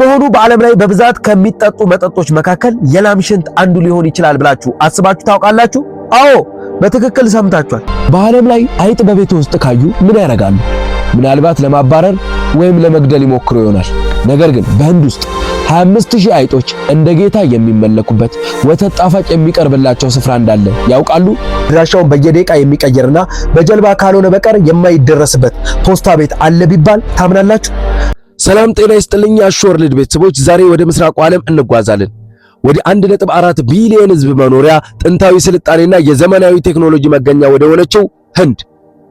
በሆኑ በዓለም ላይ በብዛት ከሚጠጡ መጠጦች መካከል የላም ሽንት አንዱ ሊሆን ይችላል ብላችሁ አስባችሁ ታውቃላችሁ? አዎ በትክክል ሰምታችኋል። በዓለም ላይ አይጥ በቤት ውስጥ ካዩ ምን ያደርጋሉ? ምናልባት ለማባረር ወይም ለመግደል ይሞክሩ ይሆናል። ነገር ግን በህንድ ውስጥ 25000 አይጦች እንደ ጌታ የሚመለኩበት ወተት ጣፋጭ የሚቀርብላቸው ስፍራ እንዳለ ያውቃሉ? አድራሻውን በየደቂቃ የሚቀየርና በጀልባ ካልሆነ በቀር የማይደረስበት ፖስታ ቤት አለ ቢባል ታምናላችሁ? ሰላም ጤና ይስጥልኝ የአሾርልድ ቤተሰቦች፣ ዛሬ ወደ ምስራቁ ዓለም እንጓዛለን። ወደ 1.4 ቢሊዮን ህዝብ መኖሪያ ጥንታዊ ስልጣኔና የዘመናዊ ቴክኖሎጂ መገኛ ወደ ሆነችው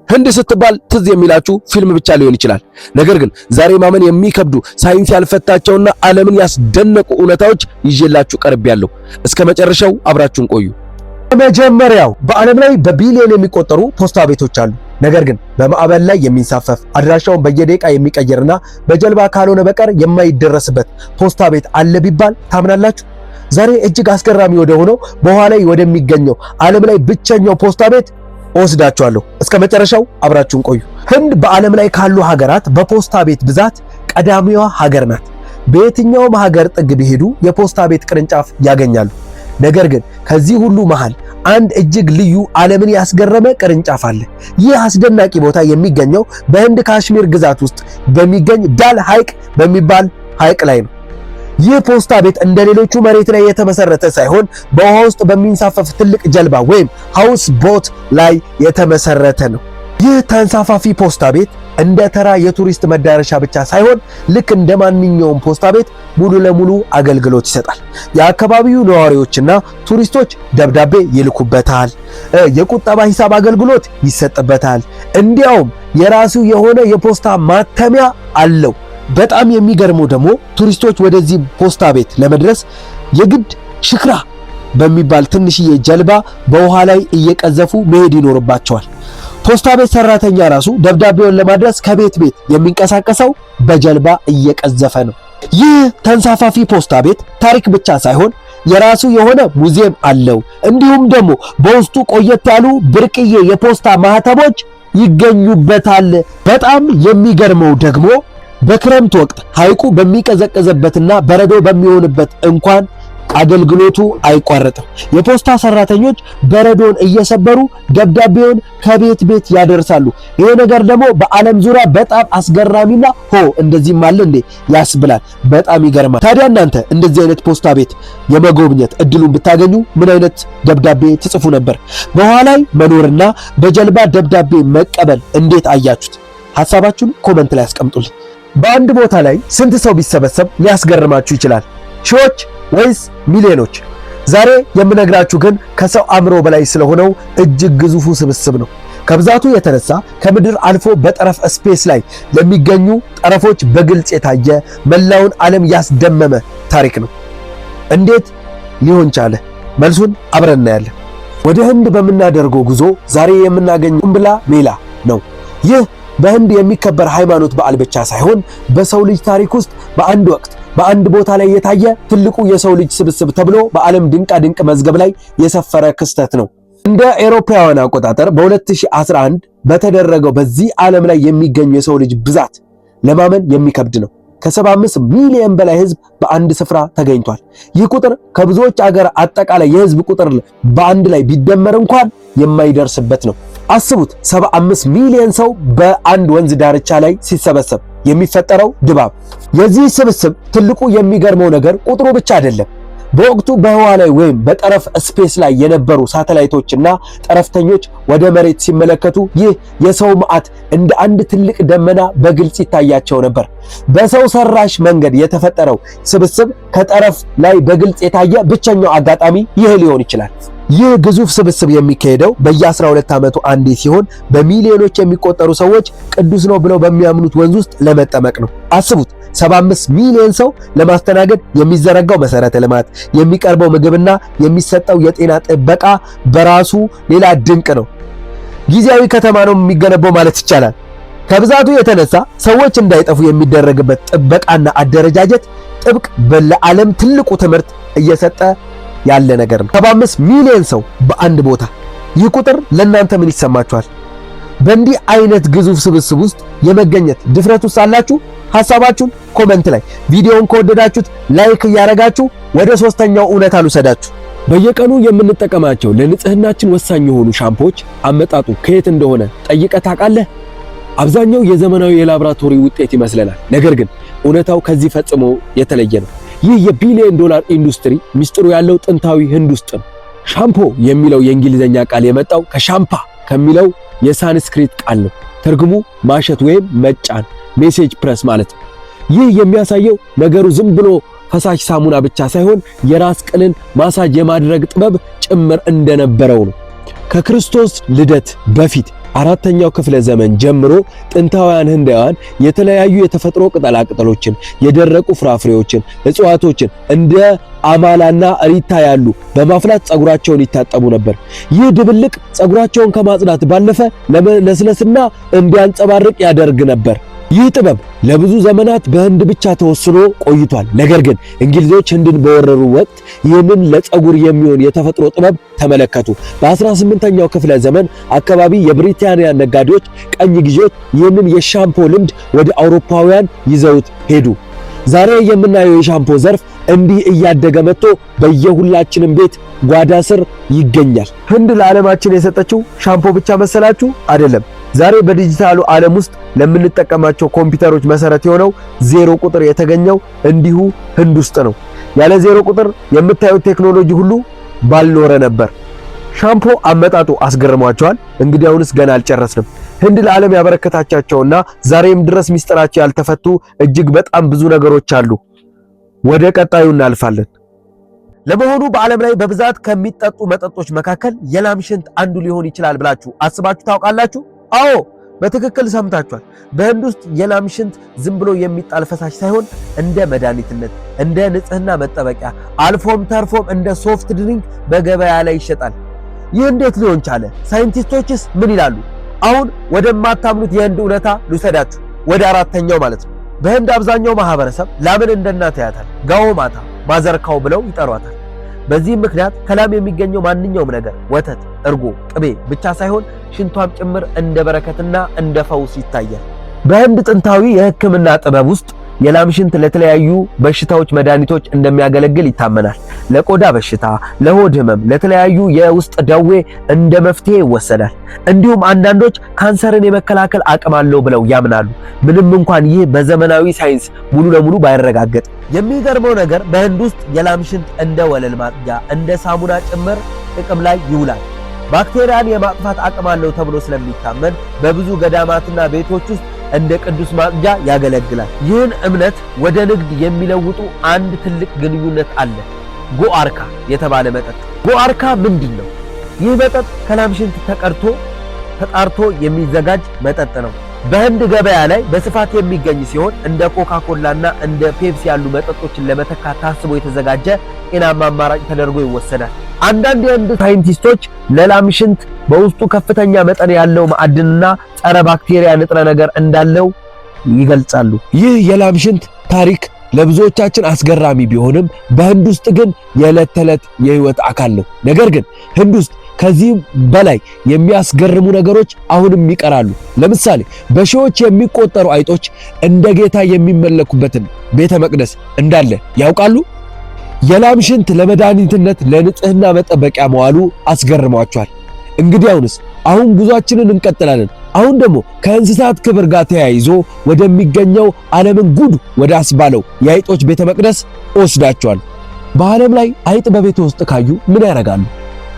ህንድ ስትባል ትዝ የሚላችሁ ፊልም ብቻ ሊሆን ይችላል። ነገር ግን ዛሬ ማመን የሚከብዱ ሳይንስ ያልፈታቸውና ዓለምን ያስደነቁ እውነታዎች ይዤላችሁ ቀርቤያለሁ። እስከ መጨረሻው አብራችሁን ቆዩ። መጀመሪያው በዓለም ላይ በቢሊዮን የሚቆጠሩ ፖስታ ቤቶች አሉ። ነገር ግን በማዕበል ላይ የሚንሳፈፍ አድራሻውን በየደቂቃ የሚቀየርና በጀልባ ካልሆነ በቀር የማይደረስበት ፖስታ ቤት አለ ቢባል ታምናላችሁ? ዛሬ እጅግ አስገራሚ ወደ ሆነው በውሃ ላይ ወደሚገኘው ዓለም ላይ ብቸኛው ፖስታ ቤት ወስዳችኋለሁ። እስከ መጨረሻው አብራችሁን ቆዩ። ህንድ በዓለም ላይ ካሉ ሀገራት በፖስታ ቤት ብዛት ቀዳሚዋ ሀገር ናት። በየትኛውም ሀገር ጥግ ቢሄዱ የፖስታ ቤት ቅርንጫፍ ያገኛሉ። ነገር ግን ከዚህ ሁሉ መሃል አንድ እጅግ ልዩ ዓለምን ያስገረመ ቅርንጫፍ አለ። ይህ አስደናቂ ቦታ የሚገኘው በህንድ ካሽሚር ግዛት ውስጥ በሚገኝ ዳል ሐይቅ በሚባል ሐይቅ ላይ ነው። ይህ ፖስታ ቤት እንደሌሎቹ መሬት ላይ የተመሰረተ ሳይሆን በውሃ ውስጥ በሚንሳፈፍ ትልቅ ጀልባ ወይም ሃውስ ቦት ላይ የተመሰረተ ነው። ይህ ተንሳፋፊ ፖስታ ቤት እንደ ተራ የቱሪስት መዳረሻ ብቻ ሳይሆን ልክ እንደ ማንኛውም ፖስታ ቤት ሙሉ ለሙሉ አገልግሎት ይሰጣል። የአካባቢው ነዋሪዎችና ቱሪስቶች ደብዳቤ ይልኩበታል፣ የቁጠባ ሂሳብ አገልግሎት ይሰጥበታል፣ እንዲያውም የራሱ የሆነ የፖስታ ማተሚያ አለው። በጣም የሚገርመው ደግሞ ቱሪስቶች ወደዚህ ፖስታ ቤት ለመድረስ የግድ ሽክራ በሚባል ትንሽዬ ጀልባ በውሃ ላይ እየቀዘፉ መሄድ ይኖርባቸዋል። ፖስታ ቤት ሰራተኛ ራሱ ደብዳቤውን ለማድረስ ከቤት ቤት የሚንቀሳቀሰው በጀልባ እየቀዘፈ ነው። ይህ ተንሳፋፊ ፖስታ ቤት ታሪክ ብቻ ሳይሆን የራሱ የሆነ ሙዚየም አለው። እንዲሁም ደግሞ በውስጡ ቆየት ያሉ ብርቅዬ የፖስታ ማህተሞች ይገኙበታል። በጣም የሚገርመው ደግሞ በክረምት ወቅት ሐይቁ በሚቀዘቀዘበትና በረዶ በሚሆንበት እንኳን አገልግሎቱ አይቋረጥም። የፖስታ ሰራተኞች በረዶን እየሰበሩ ደብዳቤውን ከቤት ቤት ያደርሳሉ። ይሄ ነገር ደግሞ በዓለም ዙሪያ በጣም አስገራሚና እንደዚህም አለ እንዴ ያስብላል። በጣም ይገርማል። ታዲያ እናንተ እንደዚህ አይነት ፖስታ ቤት የመጎብኘት እድሉን ብታገኙ ምን አይነት ደብዳቤ ትጽፉ ነበር? በውሃ ላይ መኖርና በጀልባ ደብዳቤ መቀበል እንዴት አያችሁት? ሐሳባችሁን ኮመንት ላይ አስቀምጡልኝ። በአንድ ቦታ ላይ ስንት ሰው ቢሰበሰብ ሊያስገርማችሁ ይችላል? ሺዎች ወይስ ሚሊዮኖች? ዛሬ የምነግራችሁ ግን ከሰው አእምሮ በላይ ስለሆነው እጅግ ግዙፉ ስብስብ ነው። ከብዛቱ የተነሳ ከምድር አልፎ በጠረፍ ስፔስ ላይ ለሚገኙ ጠረፎች በግልጽ የታየ መላውን ዓለም ያስደመመ ታሪክ ነው። እንዴት ሊሆን ቻለ? መልሱን አብረን እናያለን። ወደ ህንድ በምናደርገው ጉዞ ዛሬ የምናገኘው ኩምብላ ሜላ ነው። ይህ በህንድ የሚከበር ሃይማኖት በዓል ብቻ ሳይሆን በሰው ልጅ ታሪክ ውስጥ በአንድ ወቅት በአንድ ቦታ ላይ የታየ ትልቁ የሰው ልጅ ስብስብ ተብሎ በዓለም ድንቃ ድንቅ መዝገብ ላይ የሰፈረ ክስተት ነው። እንደ አውሮፓውያን አቆጣጠር በ2011 በተደረገው በዚህ ዓለም ላይ የሚገኙ የሰው ልጅ ብዛት ለማመን የሚከብድ ነው። ከ75 ሚሊዮን በላይ ህዝብ በአንድ ስፍራ ተገኝቷል። ይህ ቁጥር ከብዙዎች አገር አጠቃላይ የህዝብ ቁጥር በአንድ ላይ ቢደመር እንኳን የማይደርስበት ነው። አስቡት 75 ሚሊዮን ሰው በአንድ ወንዝ ዳርቻ ላይ ሲሰበሰብ የሚፈጠረው ድባብ። የዚህ ስብስብ ትልቁ የሚገርመው ነገር ቁጥሩ ብቻ አይደለም። በወቅቱ በህዋ ላይ ወይም በጠረፍ ስፔስ ላይ የነበሩ ሳተላይቶችና ጠረፍተኞች ወደ መሬት ሲመለከቱ ይህ የሰው መዓት እንደ አንድ ትልቅ ደመና በግልጽ ይታያቸው ነበር። በሰው ሰራሽ መንገድ የተፈጠረው ስብስብ ከጠረፍ ላይ በግልጽ የታየ ብቸኛው አጋጣሚ ይህ ሊሆን ይችላል። ይህ ግዙፍ ስብስብ የሚካሄደው በየ12 ዓመቱ አንዴ ሲሆን በሚሊዮኖች የሚቆጠሩ ሰዎች ቅዱስ ነው ብለው በሚያምኑት ወንዝ ውስጥ ለመጠመቅ ነው። አስቡት 75 ሚሊዮን ሰው ለማስተናገድ የሚዘረጋው መሰረተ ልማት፣ የሚቀርበው ምግብና የሚሰጠው የጤና ጥበቃ በራሱ ሌላ ድንቅ ነው። ጊዜያዊ ከተማ ነው የሚገነባው ማለት ይቻላል። ከብዛቱ የተነሳ ሰዎች እንዳይጠፉ የሚደረግበት ጥበቃና አደረጃጀት ጥብቅ ለዓለም ትልቁ ትምህርት እየሰጠ ያለ ነገር ነው። 75 ሚሊዮን ሰው በአንድ ቦታ። ይህ ቁጥር ለእናንተ ምን ይሰማችኋል? በእንዲህ አይነት ግዙፍ ስብስብ ውስጥ የመገኘት ድፍረቱስ አላችሁ? ሐሳባችሁን ኮሜንት ላይ፣ ቪዲዮውን ከወደዳችሁት ላይክ እያረጋችሁ ወደ ሶስተኛው እውነታ ልውሰዳችሁ። በየቀኑ የምንጠቀማቸው ለንጽህናችን ወሳኝ የሆኑ ሻምፖዎች አመጣጡ ከየት እንደሆነ ጠይቀህ ታውቃለህ? አብዛኛው የዘመናዊ የላብራቶሪ ውጤት ይመስለናል። ነገር ግን እውነታው ከዚህ ፈጽሞ የተለየ ነው። ይህ የቢሊዮን ዶላር ኢንዱስትሪ ሚስጥሩ ያለው ጥንታዊ ህንድ ውስጥ ነው። ሻምፖ የሚለው የእንግሊዘኛ ቃል የመጣው ከሻምፓ ከሚለው የሳንስክሪት ቃል ነው። ትርጉሙ ማሸት ወይም መጫን፣ ሜሴጅ ፕረስ ማለት ነው። ይህ የሚያሳየው ነገሩ ዝም ብሎ ፈሳሽ ሳሙና ብቻ ሳይሆን የራስ ቅልን ማሳጅ የማድረግ ጥበብ ጭምር እንደነበረው ነው። ከክርስቶስ ልደት በፊት 4ኛው ክፍለ ዘመን ጀምሮ ጥንታውያን ህንዳውያን የተለያዩ የተፈጥሮ ቅጠላቅጠሎችን፣ የደረቁ ፍራፍሬዎችን፣ እጽዋቶችን እንደ አማላና ሪታ ያሉ በማፍላት ጸጉራቸውን ይታጠቡ ነበር። ይህ ድብልቅ ጸጉራቸውን ከማጽዳት ባለፈ ለስለስና እንዲያንጸባርቅ ያደርግ ነበር። ይህ ጥበብ ለብዙ ዘመናት በህንድ ብቻ ተወስኖ ቆይቷል። ነገር ግን እንግሊዞች ህንድን በወረሩ ወቅት ይህንን ለጸጉር የሚሆን የተፈጥሮ ጥበብ ተመለከቱ። በ18ኛው ክፍለ ዘመን አካባቢ የብሪታንያ ነጋዴዎች ቀኝ ገዢዎች ይህንን የሻምፖ ልምድ ወደ አውሮፓውያን ይዘውት ሄዱ። ዛሬ የምናየው የሻምፖ ዘርፍ እንዲህ እያደገ መጥቶ በየሁላችንም ቤት ጓዳ ስር ይገኛል። ህንድ ለዓለማችን የሰጠችው ሻምፖ ብቻ መሰላችሁ? አይደለም። ዛሬ በዲጂታሉ ዓለም ውስጥ ለምንጠቀማቸው ኮምፒውተሮች መሰረት የሆነው 0 ቁጥር የተገኘው እንዲሁ ህንድ ውስጥ ነው። ያለ 0 ቁጥር የምታዩት ቴክኖሎጂ ሁሉ ባልኖረ ነበር። ሻምፖ አመጣጡ አስገርሟቸዋል? እንግዲያውንስ ገና አልጨረስንም። ህንድ ለዓለም ያበረከታቻቸውና ዛሬም ድረስ ሚስጥራቸው ያልተፈቱ እጅግ በጣም ብዙ ነገሮች አሉ። ወደ ቀጣዩ እናልፋለን። ለመሆኑ በዓለም ላይ በብዛት ከሚጠጡ መጠጦች መካከል የላም ሽንት አንዱ ሊሆን ይችላል ብላችሁ አስባችሁ ታውቃላችሁ? አዎ፣ በትክክል ሰምታችኋል። በህንድ ውስጥ የላም ሽንት ዝም ብሎ የሚጣል ፈሳሽ ሳይሆን እንደ መድኃኒትነት፣ እንደ ንጽህና መጠበቂያ አልፎም ተርፎም እንደ ሶፍት ድሪንክ በገበያ ላይ ይሸጣል። ይህ እንዴት ሊሆን ቻለ? ሳይንቲስቶችስ ምን ይላሉ? አሁን ወደማታምኑት የህንድ እውነታ ልውሰዳችሁ፣ ወደ 4ኛው ማለት ነው። በህንድ አብዛኛው ማህበረሰብ ላምን እንደ እናት ያያታል። ጋዎ ማታ ማዘርካው ብለው ይጠሯታል። በዚህም ምክንያት ከላም የሚገኘው ማንኛውም ነገር ወተት፣ እርጎ፣ ቅቤ ብቻ ሳይሆን ሽንቷም ጭምር እንደ በረከትና እንደ ፈውስ ይታያል። በህንድ ጥንታዊ የሕክምና ጥበብ ውስጥ የላም ሽንት ለተለያዩ በሽታዎች መድኃኒቶች እንደሚያገለግል ይታመናል። ለቆዳ በሽታ፣ ለሆድ ህመም፣ ለተለያዩ የውስጥ ደዌ እንደ መፍትሄ ይወሰዳል። እንዲሁም አንዳንዶች ካንሰርን የመከላከል አቅም አለው ብለው ያምናሉ። ምንም እንኳን ይህ በዘመናዊ ሳይንስ ሙሉ ለሙሉ ባይረጋገጥ። የሚገርመው ነገር በህንድ ውስጥ የላም ሽንት እንደ ወለል ማጽጃ፣ እንደ ሳሙና ጭምር ጥቅም ላይ ይውላል። ባክቴሪያን የማጥፋት አቅም አለው ተብሎ ስለሚታመን በብዙ ገዳማትና ቤቶች ውስጥ እንደ ቅዱስ ማጽጃ ያገለግላል። ይህን እምነት ወደ ንግድ የሚለውጡ አንድ ትልቅ ግንኙነት አለ። ጎአርካ የተባለ መጠጥ። ጎአርካ ምንድን ነው? ይህ መጠጥ ከላም ሽንት ተጣርቶ የሚዘጋጅ መጠጥ ነው። በህንድ ገበያ ላይ በስፋት የሚገኝ ሲሆን እንደ ኮካኮላና እንደ ፔፕሲ ያሉ መጠጦችን ለመተካት ታስቦ የተዘጋጀ ጤናማ አማራጭ ተደርጎ ይወሰዳል። አንዳንድ የህንድ ሳይንቲስቶች ለላም ሽንት በውስጡ ከፍተኛ መጠን ያለው ማዕድንና ጸረ ባክቴሪያ ንጥረ ነገር እንዳለው ይገልጻሉ። ይህ የላም ሽንት ታሪክ ለብዙዎቻችን አስገራሚ ቢሆንም በህንድ ውስጥ ግን የዕለት ተዕለት የህይወት አካል ነው። ነገር ግን ህንድ ውስጥ ከዚህ በላይ የሚያስገርሙ ነገሮች አሁንም ይቀራሉ። ለምሳሌ በሺዎች የሚቆጠሩ አይጦች እንደ ጌታ የሚመለኩበትን ቤተ መቅደስ እንዳለ ያውቃሉ? የላም ሽንት ለመድኃኒትነት፣ ለንጽህና መጠበቂያ መዋሉ አስገርሟቸዋል። እንግዲያውንስ አሁን ጉዟችንን እንቀጥላለን። አሁን ደግሞ ከእንስሳት ክብር ጋር ተያይዞ ወደሚገኘው ዓለምን ጉድ ወደ አስባለው የአይጦች ቤተ መቅደስ ወስዳቸዋል። በዓለም ላይ አይጥ በቤት ውስጥ ካዩ ምን ያደርጋሉ?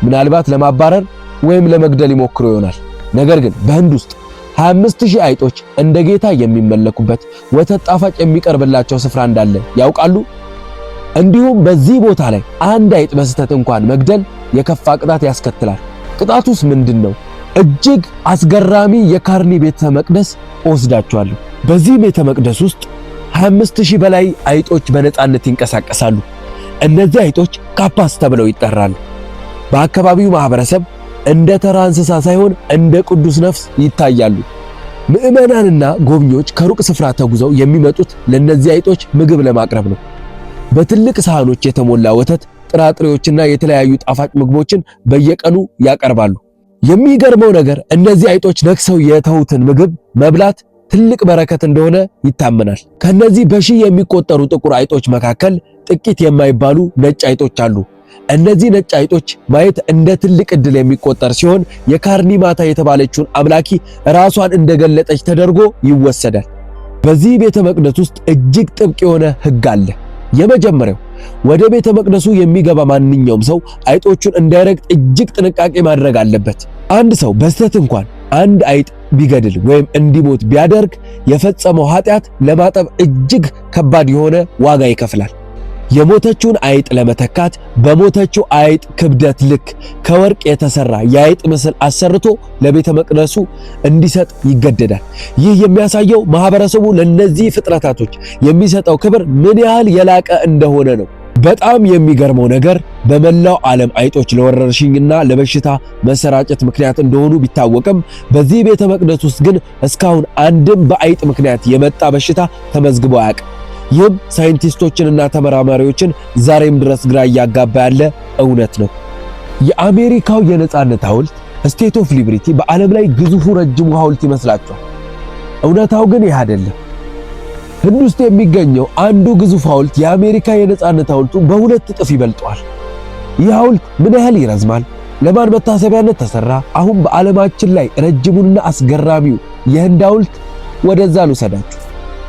ምናልባት ለማባረር ወይም ለመግደል ይሞክሩ ይሆናል። ነገር ግን በህንድ ውስጥ 25000 አይጦች እንደ ጌታ የሚመለኩበት ወተት ጣፋጭ የሚቀርብላቸው ስፍራ እንዳለ ያውቃሉ? እንዲሁም በዚህ ቦታ ላይ አንድ አይጥ በስህተት እንኳን መግደል የከፋ ቅጣት ያስከትላል። ቅጣቱስ ምንድነው? እጅግ አስገራሚ የካርኒ ቤተ መቅደስ ወስዳቸዋለሁ። በዚህ ቤተ መቅደስ ውስጥ 25000 በላይ አይጦች በነፃነት ይንቀሳቀሳሉ። እነዚህ አይጦች ካፓስ ተብለው ይጠራሉ። በአካባቢው ማህበረሰብ እንደ ተራ እንስሳ ሳይሆን እንደ ቅዱስ ነፍስ ይታያሉ። ምዕመናንና ጎብኚዎች ከሩቅ ስፍራ ተጉዘው የሚመጡት ለነዚህ አይጦች ምግብ ለማቅረብ ነው። በትልቅ ሳህኖች የተሞላ ወተት፣ ጥራጥሬዎችና የተለያዩ ጣፋጭ ምግቦችን በየቀኑ ያቀርባሉ። የሚገርመው ነገር እነዚህ አይጦች ነክሰው የተውትን ምግብ መብላት ትልቅ በረከት እንደሆነ ይታመናል። ከነዚህ በሺህ የሚቆጠሩ ጥቁር አይጦች መካከል ጥቂት የማይባሉ ነጭ አይጦች አሉ። እነዚህ ነጭ አይጦች ማየት እንደ ትልቅ ዕድል የሚቆጠር ሲሆን የካርኒማታ የተባለችውን አምላኪ ራሷን እንደገለጠች ተደርጎ ይወሰዳል። በዚህ ቤተ መቅደስ ውስጥ እጅግ ጥብቅ የሆነ ሕግ አለ። የመጀመሪያው ወደ ቤተ መቅደሱ የሚገባ ማንኛውም ሰው አይጦቹን እንዳይረግጥ እጅግ ጥንቃቄ ማድረግ አለበት። አንድ ሰው በስተት እንኳን አንድ አይጥ ቢገድል ወይም እንዲሞት ቢያደርግ የፈጸመው ኃጢአት ለማጠብ እጅግ ከባድ የሆነ ዋጋ ይከፍላል። የሞተችውን አይጥ ለመተካት በሞተችው አይጥ ክብደት ልክ ከወርቅ የተሰራ የአይጥ ምስል አሰርቶ ለቤተ መቅደሱ እንዲሰጥ ይገደዳል። ይህ የሚያሳየው ማህበረሰቡ ለነዚህ ፍጥረታቶች የሚሰጠው ክብር ምን ያህል የላቀ እንደሆነ ነው። በጣም የሚገርመው ነገር በመላው ዓለም አይጦች ለወረርሽኝና ለበሽታ መሰራጨት ምክንያት እንደሆኑ ቢታወቅም በዚህ ቤተ መቅደስ ውስጥ ግን እስካሁን አንድም በአይጥ ምክንያት የመጣ በሽታ ተመዝግቦ አያውቅም። ይህም ሳይንቲስቶችንና ተመራማሪዎችን ዛሬም ድረስ ግራ እያጋባ ያለ እውነት ነው። የአሜሪካው የነጻነት ሐውልት ስቴት ኦፍ ሊበርቲ በዓለም ላይ ግዙፉ ረጅሙ ሐውልት ይመስላችኋል? እውነታው ግን ይህ አይደለም። ህንድ ውስጥ የሚገኘው አንዱ ግዙፍ ሐውልት የአሜሪካ የነጻነት ሐውልቱ በሁለት እጥፍ ይበልጠዋል። ይህ ሐውልት ምን ያህል ይረዝማል? ለማን መታሰቢያነት ተሰራ? አሁን በዓለማችን ላይ ረጅሙንና አስገራሚው የህንድ ሐውልት ወደዛ ልውሰዳችሁ።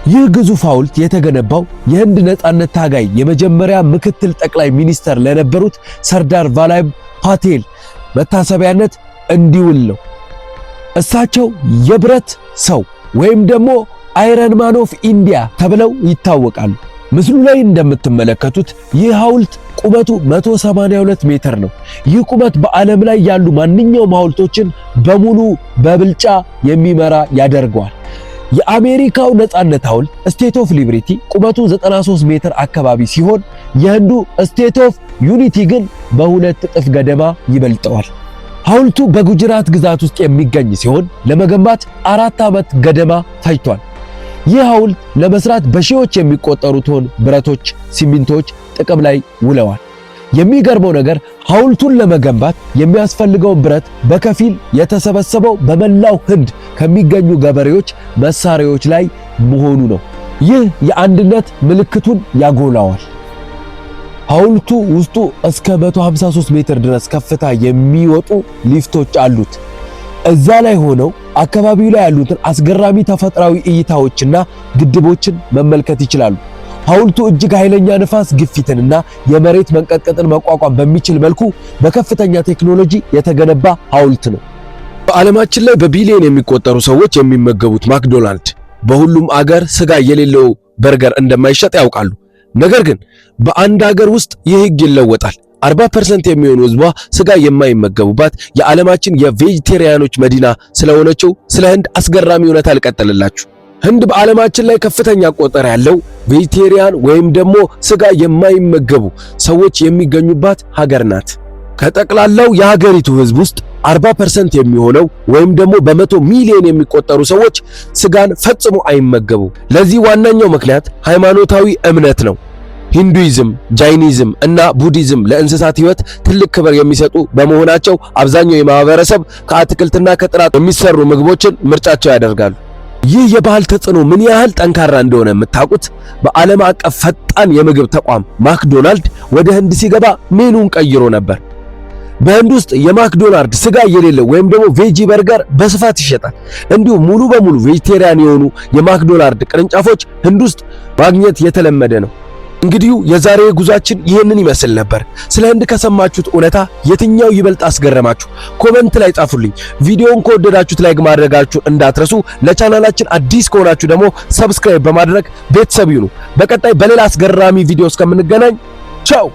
ይህ ግዙፍ ሐውልት የተገነባው የህንድ ነጻነት ታጋይ የመጀመሪያ ምክትል ጠቅላይ ሚኒስተር ለነበሩት ሰርዳር ቫላይ ፓቴል መታሰቢያነት እንዲውል ነው። እሳቸው የብረት ሰው ወይም ደግሞ አይረን ማን ኦፍ ኢንዲያ ተብለው ይታወቃሉ። ምስሉ ላይ እንደምትመለከቱት ይህ ሐውልት ቁመቱ 182 ሜትር ነው። ይህ ቁመት በዓለም ላይ ያሉ ማንኛውም ሐውልቶችን በሙሉ በብልጫ የሚመራ ያደርገዋል። የአሜሪካው ነጻነት ሐውልት ስቴት ኦፍ ሊበርቲ ቁመቱ 93 ሜትር አካባቢ ሲሆን የህንዱ ስቴት ኦፍ ዩኒቲ ግን በሁለት እጥፍ ገደማ ይበልጠዋል። ሐውልቱ በጉጅራት ግዛት ውስጥ የሚገኝ ሲሆን ለመገንባት 4 ዓመት ገደማ ፈጅቷል። ይህ ሐውልት ለመስራት በሺዎች የሚቆጠሩ ቶን ብረቶች፣ ሲሚንቶች ጥቅም ላይ ውለዋል። የሚገርመው ነገር ሐውልቱን ለመገንባት የሚያስፈልገውን ብረት በከፊል የተሰበሰበው በመላው ህንድ ከሚገኙ ገበሬዎች መሳሪያዎች ላይ መሆኑ ነው። ይህ የአንድነት ምልክቱን ያጎላዋል። ሐውልቱ ውስጡ እስከ 153 ሜትር ድረስ ከፍታ የሚወጡ ሊፍቶች አሉት። እዛ ላይ ሆነው አካባቢው ላይ ያሉትን አስገራሚ ተፈጥሯዊ እይታዎችና ግድቦችን መመልከት ይችላሉ። ሐውልቱ እጅግ ኃይለኛ ንፋስ ግፊትንና የመሬት መንቀጥቀጥን መቋቋም በሚችል መልኩ በከፍተኛ ቴክኖሎጂ የተገነባ ሐውልት ነው። በዓለማችን ላይ በቢሊዮን የሚቆጠሩ ሰዎች የሚመገቡት ማክዶናልድ በሁሉም አገር ስጋ የሌለው በርገር እንደማይሸጥ ያውቃሉ። ነገር ግን በአንድ አገር ውስጥ ይህ ሕግ ይለወጣል። 40% የሚሆኑ ህዝቧ ስጋ የማይመገቡባት የዓለማችን የቬጂቴሪያኖች መዲና ስለሆነችው ስለ ህንድ አስገራሚ እውነታ ልቀጥልላችሁ። ህንድ በዓለማችን ላይ ከፍተኛ ቁጥር ያለው ቬጂቴሪያን ወይም ደግሞ ስጋ የማይመገቡ ሰዎች የሚገኙባት ሀገር ናት። ከጠቅላላው የሀገሪቱ ህዝብ ውስጥ 40% የሚሆነው ወይም ደግሞ በ100 ሚሊዮን የሚቆጠሩ ሰዎች ስጋን ፈጽሞ አይመገቡ። ለዚህ ዋነኛው ምክንያት ሃይማኖታዊ እምነት ነው። ሂንዱይዝም፣ ጃይኒዝም እና ቡዲዝም ለእንስሳት ህይወት ትልቅ ክብር የሚሰጡ በመሆናቸው አብዛኛው የማህበረሰብ ከአትክልትና ከጥራጥሬ የሚሰሩ ምግቦችን ምርጫቸው ያደርጋሉ። ይህ የባህል ተጽዕኖ ምን ያህል ጠንካራ እንደሆነ የምታውቁት በዓለም አቀፍ ፈጣን የምግብ ተቋም ማክዶናልድ ወደ ህንድ ሲገባ ሜኑን ቀይሮ ነበር። በህንድ ውስጥ የማክዶናልድ ስጋ የሌለው ወይም ደግሞ ቬጂ በርገር በስፋት ይሸጣል። እንዲሁም ሙሉ በሙሉ ቬጂቴሪያን የሆኑ የማክዶናልድ ቅርንጫፎች ህንድ ውስጥ ማግኘት የተለመደ ነው። እንግዲህ የዛሬ ጉዟችን ይህንን ይመስል ነበር። ስለ ህንድ ከሰማችሁት እውነታ የትኛው ይበልጥ አስገረማችሁ? ኮሜንት ላይ ጻፉልኝ። ቪዲዮውን ከወደዳችሁት ላይክ ማድረጋችሁን እንዳትረሱ። ለቻናላችን አዲስ ከሆናችሁ ደግሞ ሰብስክራይብ በማድረግ ቤተሰብ ይሁኑ። በቀጣይ በሌላ አስገራሚ ቪዲዮ እስከምንገናኝ ቻው።